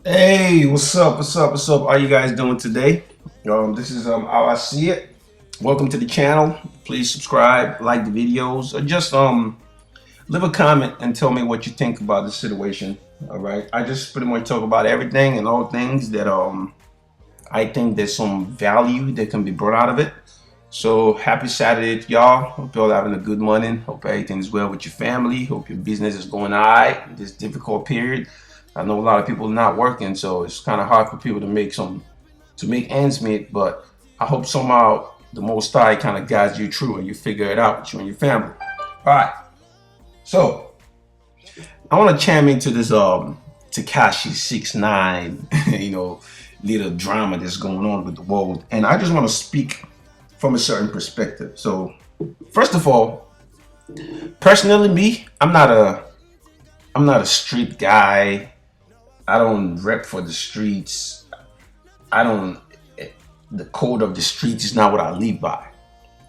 Hey, what's up? What's up? What's up? How you guys doing today? This is how I see it. Welcome to the channel. Please subscribe, like the videos, or just leave a comment and tell me what you think about the situation. All right. I just pretty much talk about everything and all things that I think there's some value that can be brought out of it. So happy Saturday, y'all. Hope y'all having a good morning. Hope everything is well with your family. Hope your business is going all right in this difficult period. I know a lot of people are not working, so it's kind of hard for people to make ends meet. But I hope somehow the Most High kind of guides you through and you figure it out with you and your family. All right. So I want to chime into this Tekashi 6 ix 9ine, little drama that's going on with the world, and I just want to speak from a certain perspective. So first of all, personally, me, I'm not a street guy. I don't rep for the streets. I don't. The code of the streets is not what I live by.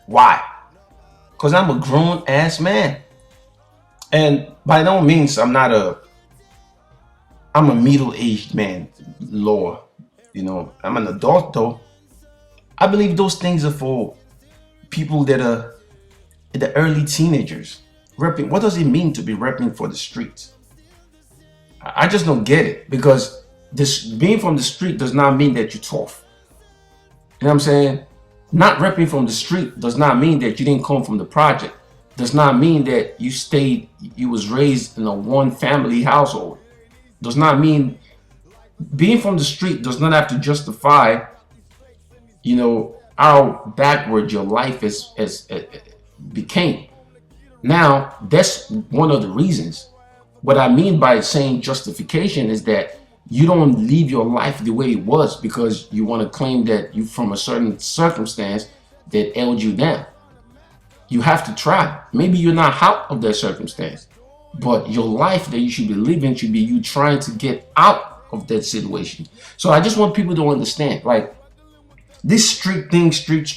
Why? Because I'm a grown ass man, and by no means I'm a middle aged man. Lord, I'm an adult though. I believe those things are for people that are the early teenagers. Repping. What does it mean to be repping for the streets? I just don't get it because this being from the street does not mean that you're tough. You know what I'm saying? Not repping from the street does not mean that you didn't come from the project. Does not mean that you was raised in a one family household. Does not mean being from the street does not have to justify, how backward your life is became. Now, that's one of the reasons. What I mean by saying justification is that you don't live your life the way it was because you want to claim that you from a certain circumstance that held you down. You have to try. Maybe you're not out of that circumstance, but your life that you should be living should be you trying to get out of that situation. So I just want people to understand, like this street thing, street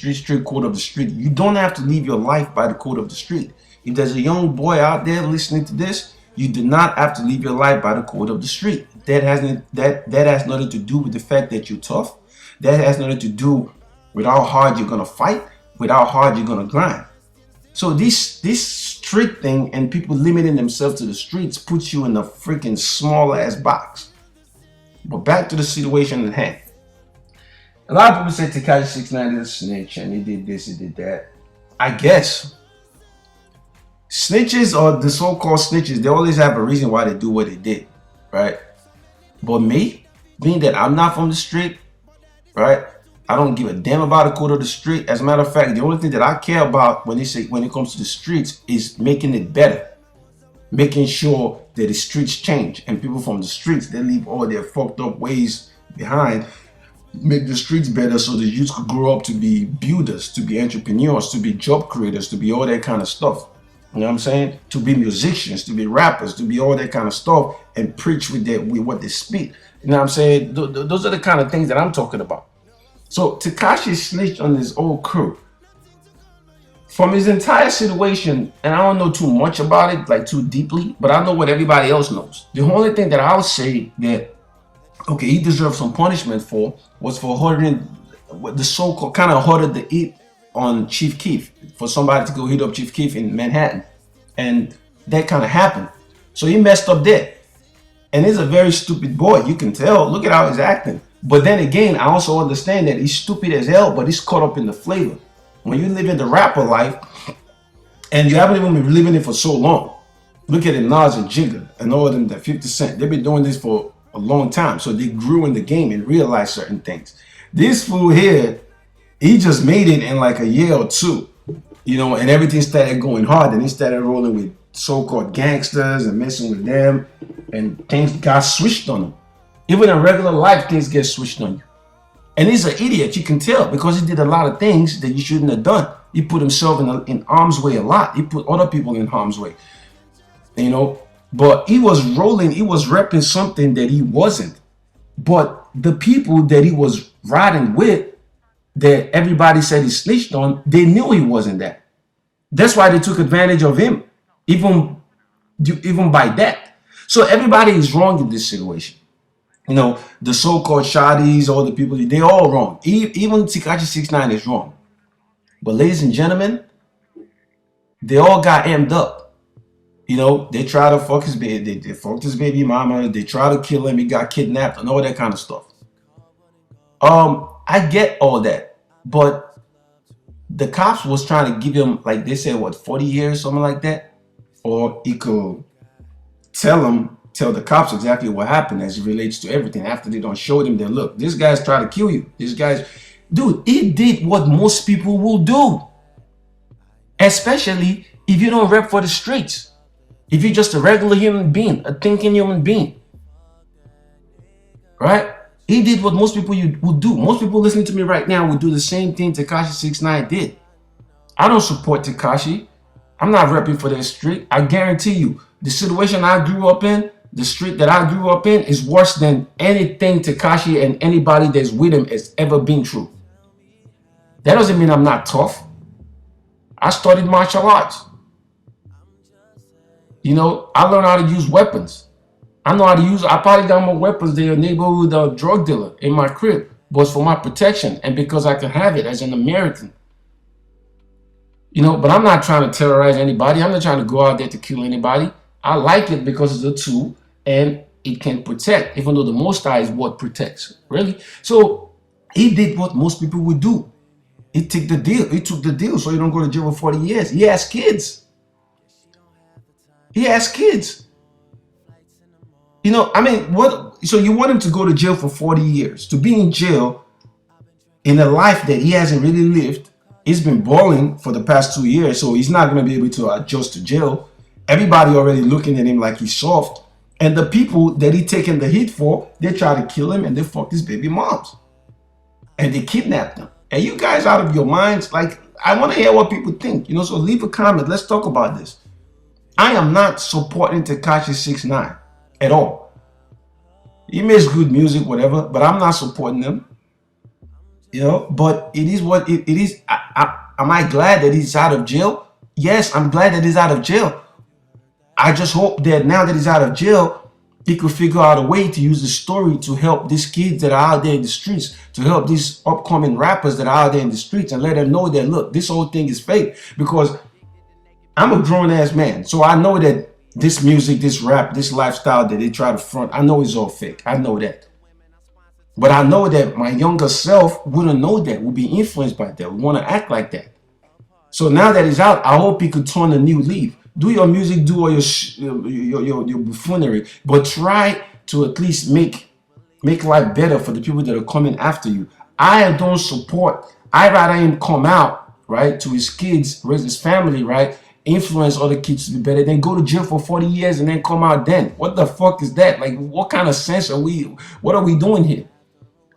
code of the street. You don't have to live your life by the code of the street. If there's a young boy out there listening to this, you do not have to live your life by the code of the street. That has nothing to do with the fact that you're tough. That has nothing to do with how hard you're gonna fight, with how hard you're gonna grind. So this street thing and people limiting themselves to the streets puts you in a freaking small ass box. But back to the situation at hand. A lot of people say Tekashi 6 ix 9ine is a snitch and he did this, he did that. I guess snitches or the so-called snitches, they always have a reason why they do what they did, right? But me, being that I'm not from the street, right? I don't give a damn about the code of the street. As a matter of fact, the only thing that I care about when it comes to the streets is making it better, making sure that the streets change and people from the streets they leave all their fucked up ways behind, make the streets better so the youth could grow up to be builders, to be entrepreneurs, to be job creators, to be all that kind of stuff. You know what I'm saying? To be musicians, to be rappers, to be all that kind of stuff and preach with what they speak. You know what I'm saying? Those are the kind of things that I'm talking about. So Tekashi snitched on his old crew. From his entire situation, and I don't know too much about it, like too deeply, but I know what everybody else knows. The only thing that I'll say that, okay, he deserved some punishment for was for ordering what the so-called kind of ordered the hit on Chief Keef, for somebody to go hit up Chief Keef in Manhattan. And that kind of happened. So he messed up there. And he's a very stupid boy. You can tell. Look at how he's acting. But then again, I also understand that he's stupid as hell, but he's caught up in the flavor. When you live in the rapper life and you haven't even been living it for so long, look at it, Nas and Jigga and all of them, that 50 Cent. They've been doing this for a long time. So they grew in the game and realized certain things. This fool here, he just made it in like a year or two, and everything started going hard. And he started rolling with so-called gangsters and messing with them, and things got switched on him. Even in regular life, things get switched on you. And he's an idiot, you can tell, because he did a lot of things that you shouldn't have done. He put himself in harm's way a lot. He put other people in harm's way, But he was rolling, he was repping something that he wasn't. But the people that he was riding with, that everybody said he snitched on, they knew he wasn't that. That's why they took advantage of him, even by that. So everybody is wrong in this situation. You know, the so-called shotties, all the people, they all wrong. Even Tekashi 69 is wrong. But ladies and gentlemen, they all got amped up. You know, they try to fuck his baby, they fucked his baby mama, they try to kill him, he got kidnapped and all that kind of stuff. I get all that, but the cops was trying to give him, like they said, what, 40 years, something like that, or he could tell the cops exactly what happened as it relates to everything after they don't show them that, look, this guy's trying to kill you. This guy's, dude, he did what most people will do, especially if you don't rep for the streets. If you're just a regular human being, a thinking human being, right? He did what most people would do. Most people listening to me right now would do the same thing Tekashi 69 did. I don't support Tekashi. I'm not repping for that street. I guarantee you, the situation I grew up in, the street that I grew up in, is worse than anything Tekashi and anybody that's with him has ever been through. That doesn't mean I'm not tough. I studied martial arts. You know, I learned how to use weapons. I know how to use, I probably got more weapons than a neighborhood drug dealer in my crib, but it's for my protection and because I can have it as an American. You know, but I'm not trying to terrorize anybody. I'm not trying to go out there to kill anybody. I like it because it's a tool and it can protect, even though the Most High is what protects, really. So he did what most people would do. He took the deal. He took the deal so you don't go to jail for 40 years. He has kids. He has kids. You know, I mean, what? So you want him to go to jail for 40 years, to be in jail in a life that he hasn't really lived. He's been balling for the past 2 years, so he's not going to be able to adjust to jail. Everybody already looking at him like he's soft. And the people that he taking the hit for, they try to kill him and they fucked his baby moms. And they kidnapped them. And you guys out of your minds? Like, I want to hear what people think. You know, so leave a comment. Let's talk about this. I am not supporting Tekashi 69 at all. He makes good music, whatever, but I'm not supporting him. You know, but it is what it is. Am I glad that he's out of jail? Yes, I'm glad that he's out of jail. I just hope that now that he's out of jail, he could figure out a way to use the story to help these kids that are out there in the streets, to help these upcoming rappers that are out there in the streets and let them know that, look, this whole thing is fake. Because I'm a grown-ass man, so I know that this music, this rap, this lifestyle that they try to front, I know it's all fake. I know that. But I know that my younger self wouldn't know that, would be influenced by that, would want to act like that. So now that he's out, I hope he could turn a new leaf. Do your music, do all your buffoonery, but try to at least make life better for the people that are coming after you. I don't support, I'd rather him come out, right, to his kids, raise his family, right, influence other kids to be better, than go to jail for 40 years and then come out then. What the fuck is that? Like, what kind of sense are we, what are we doing here?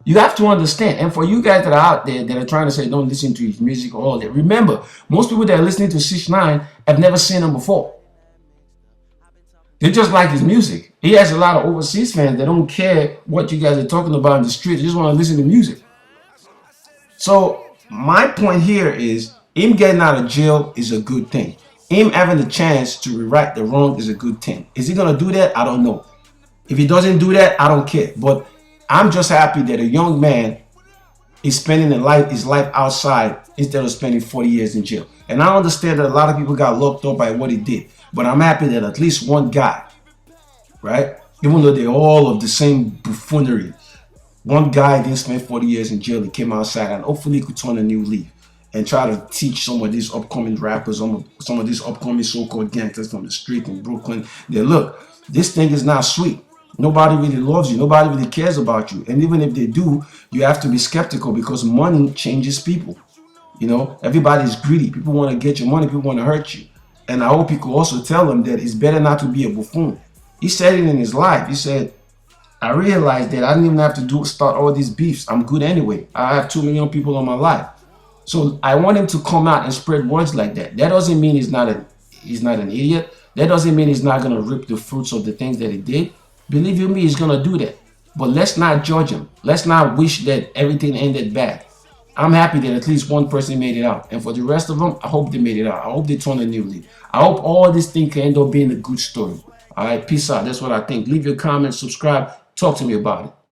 You have to understand, and for you guys that are out there that are trying to say don't listen to his music or all that, remember, most people that are listening to 6ix9ine have never seen him before. They just like his music. He has a lot of overseas fans that don't care what you guys are talking about in the street. They just want to listen to music. So my point here is him getting out of jail is a good thing. Him having the chance to rewrite the wrong is a good thing. Is he going to do that? I don't know. If he doesn't do that, I don't care. But I'm just happy that a young man is spending his life outside instead of spending 40 years in jail. And I understand that a lot of people got locked up by what he did. But I'm happy that at least one guy, right, even though they're all of the same buffoonery, one guy didn't spend 40 years in jail. He came outside and hopefully he could turn a new leaf and try to teach some of these upcoming rappers, some of these upcoming so-called gangsters from the street in Brooklyn, that look, this thing is not sweet. Nobody really loves you. Nobody really cares about you. And even if they do, you have to be skeptical because money changes people. You know, everybody's greedy. People want to get your money. People want to hurt you. And I hope you could also tell them that it's better not to be a buffoon. He said it in his life. He said, I realized that I didn't even have to start all these beefs. I'm good anyway. I have 2 million people on my life. So I want him to come out and spread words like that. That doesn't mean he's not an idiot. That doesn't mean he's not going to reap the fruits of the things that he did. Believe you me, he's going to do that. But let's not judge him. Let's not wish that everything ended bad. I'm happy that at least one person made it out. And for the rest of them, I hope they made it out. I hope they turn a new leaf. I hope all this thing can end up being a good story. All right, peace out. That's what I think. Leave your comments, subscribe. Talk to me about it.